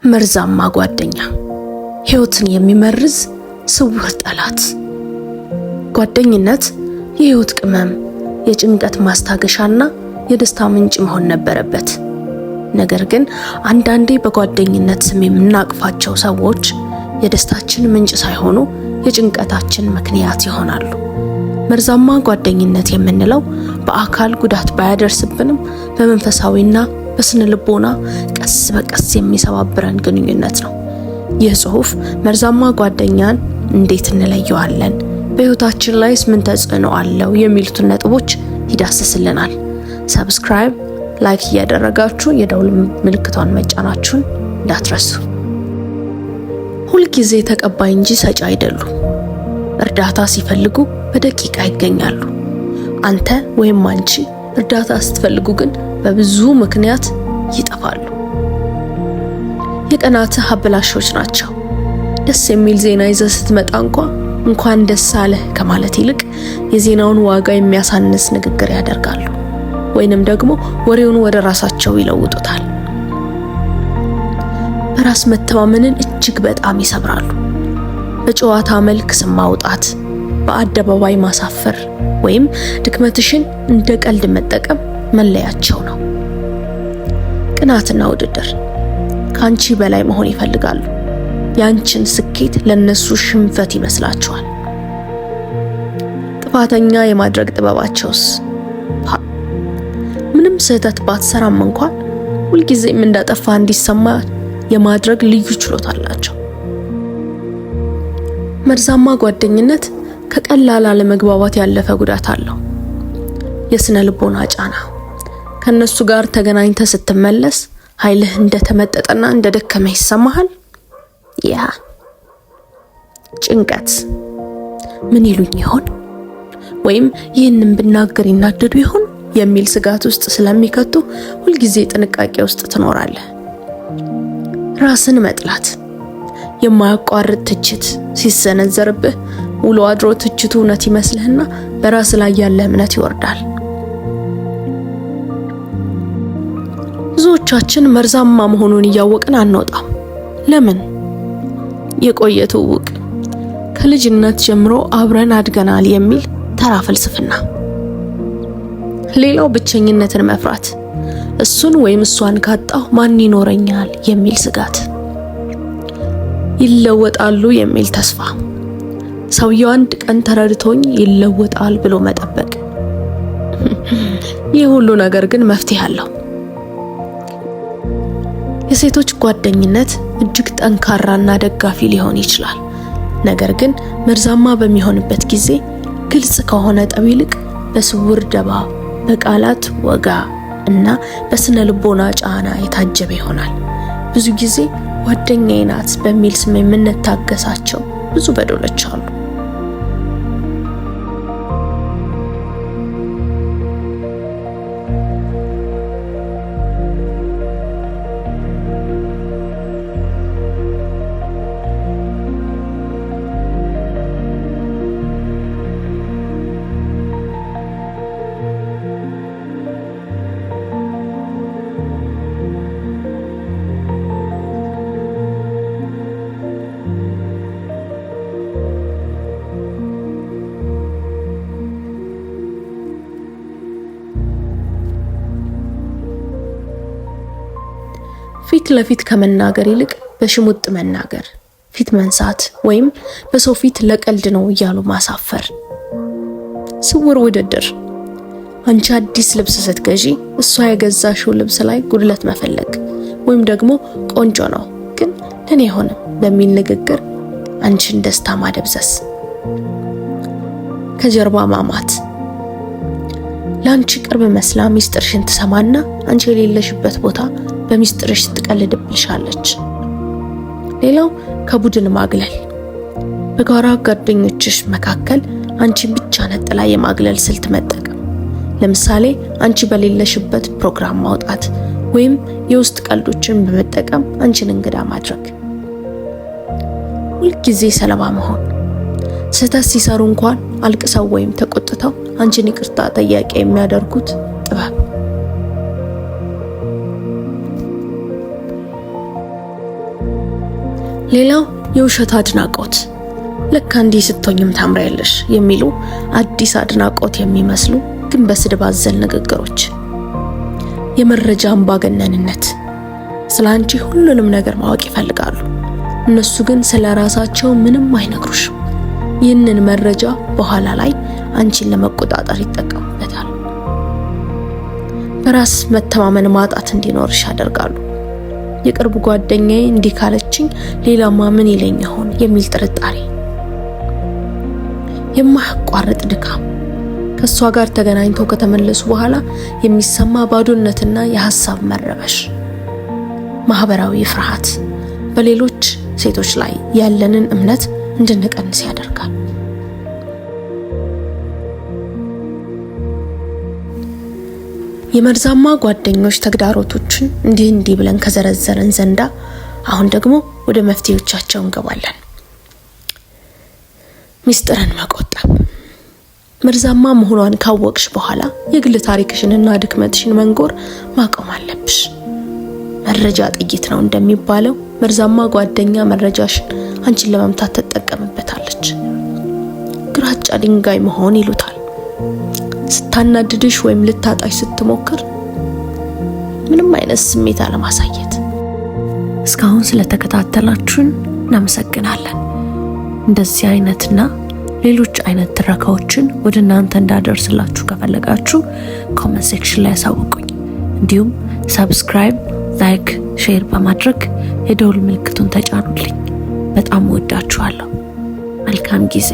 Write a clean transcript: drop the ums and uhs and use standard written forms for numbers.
መርዛማ ጓደኛ፣ ህይወትን የሚመርዝ ስውር ጠላት። ጓደኝነት የህይወት ቅመም፣ የጭንቀት ማስታገሻና የደስታ ምንጭ መሆን ነበረበት። ነገር ግን አንዳንዴ በጓደኝነት ስም የምናቅፋቸው ሰዎች የደስታችን ምንጭ ሳይሆኑ የጭንቀታችን ምክንያት ይሆናሉ። መርዛማ ጓደኝነት የምንለው በአካል ጉዳት ባያደርስብንም በመንፈሳዊና በስነ ልቦና ቀስ በቀስ የሚሰባብረን ግንኙነት ነው። ይህ ጽሑፍ መርዛማ ጓደኛን እንዴት እንለየዋለን፣ በህይወታችን ላይስ ምን ተጽዕኖ አለው የሚሉትን ነጥቦች ይዳስስልናል። ሰብስክራይብ፣ ላይክ እያደረጋችሁ የደውል ምልክቷን መጫናችሁን እንዳትረሱ። ሁልጊዜ ተቀባይ እንጂ ሰጪ አይደሉም። እርዳታ ሲፈልጉ በደቂቃ ይገኛሉ። አንተ ወይም አንቺ እርዳታ ስትፈልጉ ግን በብዙ ምክንያት ይጠፋሉ። የቀናትህ አበላሾች ናቸው። ደስ የሚል ዜና ይዘህ ስትመጣ እንኳን ደስ አለህ ከማለት ይልቅ የዜናውን ዋጋ የሚያሳንስ ንግግር ያደርጋሉ፣ ወይንም ደግሞ ወሬውን ወደ ራሳቸው ይለውጡታል። በራስ መተማመንን እጅግ በጣም ይሰብራሉ። በጨዋታ መልክ ስም ማውጣት፣ በአደባባይ ማሳፈር ወይም ድክመትሽን እንደ ቀልድ መጠቀም መለያቸው ነው። ቅናትና ውድድር፣ ካንቺ በላይ መሆን ይፈልጋሉ። ያንቺን ስኬት ለነሱ ሽንፈት ይመስላቸዋል። ጥፋተኛ የማድረግ ጥበባቸውስ ምንም ስህተት ባትሰራም ሁልጊዜም እንዳጠፋ እንዲሰማ የማድረግ ልዩ ችሎታ አላቸው። መርዛማ ጓደኝነት ከቀላል አለመግባባት ያለፈ ጉዳት አለው። የስነ ልቦና ጫና፣ ከነሱ ጋር ተገናኝተ ስትመለስ ኃይልህ እንደተመጠጠና እንደደከመ ይሰማሃል። ያ ጭንቀት፣ ምን ይሉኝ ይሆን ወይም ይህንን ብናገር ይናደዱ ይሆን የሚል ስጋት ውስጥ ስለሚከቱ ሁልጊዜ ጥንቃቄ ውስጥ ትኖራለህ። ራስን መጥላት፣ የማያቋርጥ ትችት ሲሰነዘርብህ ውሎ አድሮ ትችቱ እውነት ይመስልህና በራስ ላይ ያለ እምነት ይወርዳል። ብዙዎቻችን መርዛማ መሆኑን እያወቅን አንወጣም። ለምን? የቆየ ትውውቅ፣ ከልጅነት ጀምሮ አብረን አድገናል የሚል ተራ ፍልስፍና። ሌላው ብቸኝነትን መፍራት፣ እሱን ወይም እሷን ካጣሁ ማን ይኖረኛል የሚል ስጋት። ይለወጣሉ የሚል ተስፋ፣ ሰውየው አንድ ቀን ተረድቶኝ ይለወጣል ብሎ መጠበቅ። ይህ ሁሉ ነገር ግን መፍትሄ አለው። የሴቶች ጓደኝነት እጅግ ጠንካራና ደጋፊ ሊሆን ይችላል። ነገር ግን መርዛማ በሚሆንበት ጊዜ ግልጽ ከሆነ ጠብ ይልቅ በስውር ደባ፣ በቃላት ወጋ እና በስነ ልቦና ጫና የታጀበ ይሆናል። ብዙ ጊዜ ጓደኛዬ ናት በሚል ስም የምንታገሳቸው ብዙ በደሎች አሉ። ፊት ለፊት ከመናገር ይልቅ በሽሙጥ መናገር፣ ፊት መንሳት ወይም በሰው ፊት ለቀልድ ነው እያሉ ማሳፈር። ስውር ውድድር፣ አንቺ አዲስ ልብስ ስትገዢ እሷ የገዛሽው ልብስ ላይ ጉድለት መፈለግ ወይም ደግሞ ቆንጆ ነው ግን ለኔ አይሆንም በሚል ንግግር አንቺን ደስታ ማደብዘስ። ከጀርባ ማማት፣ ለአንቺ ቅርብ መስላ ሚስጥርሽን ትሰማና አንቺ የሌለሽበት ቦታ በሚስጥርሽ ትቀልድብልሻለች። ሌላው ከቡድን ማግለል፣ በጋራ ጓደኞችሽ መካከል አንቺን ብቻ ነጥላ የማግለል ስልት መጠቀም። ለምሳሌ አንቺ በሌለሽበት ፕሮግራም ማውጣት ወይም የውስጥ ቀልዶችን በመጠቀም አንቺን እንግዳ ማድረግ። ሁልጊዜ ሰለባ መሆን፣ ስህተት ሲሰሩ አልቅሰው ወይም ተቆጥተው አንቺን ይቅርታ ጠያቂ የሚያደርጉት ጥበብ። ሌላው የውሸት አድናቆት። ለካ እንዲህ ስትሆኝም ታምሪያለሽ የሚሉ አዲስ አድናቆት የሚመስሉ ግን በስድብ አዘል ንግግሮች። የመረጃ አምባገነንነት። ስላንቺ ሁሉንም ነገር ማወቅ ይፈልጋሉ። እነሱ ግን ስለራሳቸው ምንም አይነግሩሽም። ይህንን መረጃ በኋላ ላይ አንቺን ለመቆጣጠር ይጠቀሙበታል። በራስ መተማመን ማጣት እንዲኖርሽ ያደርጋሉ። የቅርብ ጓደኛዬ እንዲህ ካለችኝ ሌላማ ምን ይለኝ ይሆን የሚል ጥርጣሬ። የማያቋርጥ ድካም። ከሷ ጋር ተገናኝተው ከተመለሱ በኋላ የሚሰማ ባዶነትና የሐሳብ መረበሽ። ማህበራዊ ፍርሃት። በሌሎች ሴቶች ላይ ያለንን እምነት እንድንቀንስ ያደርጋል። የመርዛማ ጓደኞች ተግዳሮቶችን እንዲህ ብለን ከዘረዘረን ዘንዳ አሁን ደግሞ ወደ መፍትሄዎቻቸው እንገባለን። ሚስጥርን መቆጠብ። መርዛማ መሆኗን ካወቅሽ በኋላ የግል ታሪክሽንና ድክመትሽን መንጎር ማቆም አለብሽ። መረጃ ጥይት ነው እንደሚባለው መርዛማ ጓደኛ መረጃሽን አንቺን ለመምታት ትጠቀምበታለች። ግራጫ ድንጋይ መሆን ይሉታል። ስታናድድሽ ወይም ልታጣሽ ስትሞክር ምንም አይነት ስሜት አለማሳየት። እስካሁን ስለተከታተላችሁን እናመሰግናለን። እንደዚህ አይነትና ሌሎች አይነት ትረካዎችን ወደ እናንተ እንዳደርስላችሁ ከፈለጋችሁ ኮሜንት ሴክሽን ላይ አሳውቁኝ። እንዲሁም ሰብስክራይብ፣ ላይክ፣ ሼር በማድረግ የደውል ምልክቱን ተጫኑልኝ። በጣም ወዳችኋለሁ። መልካም ጊዜ።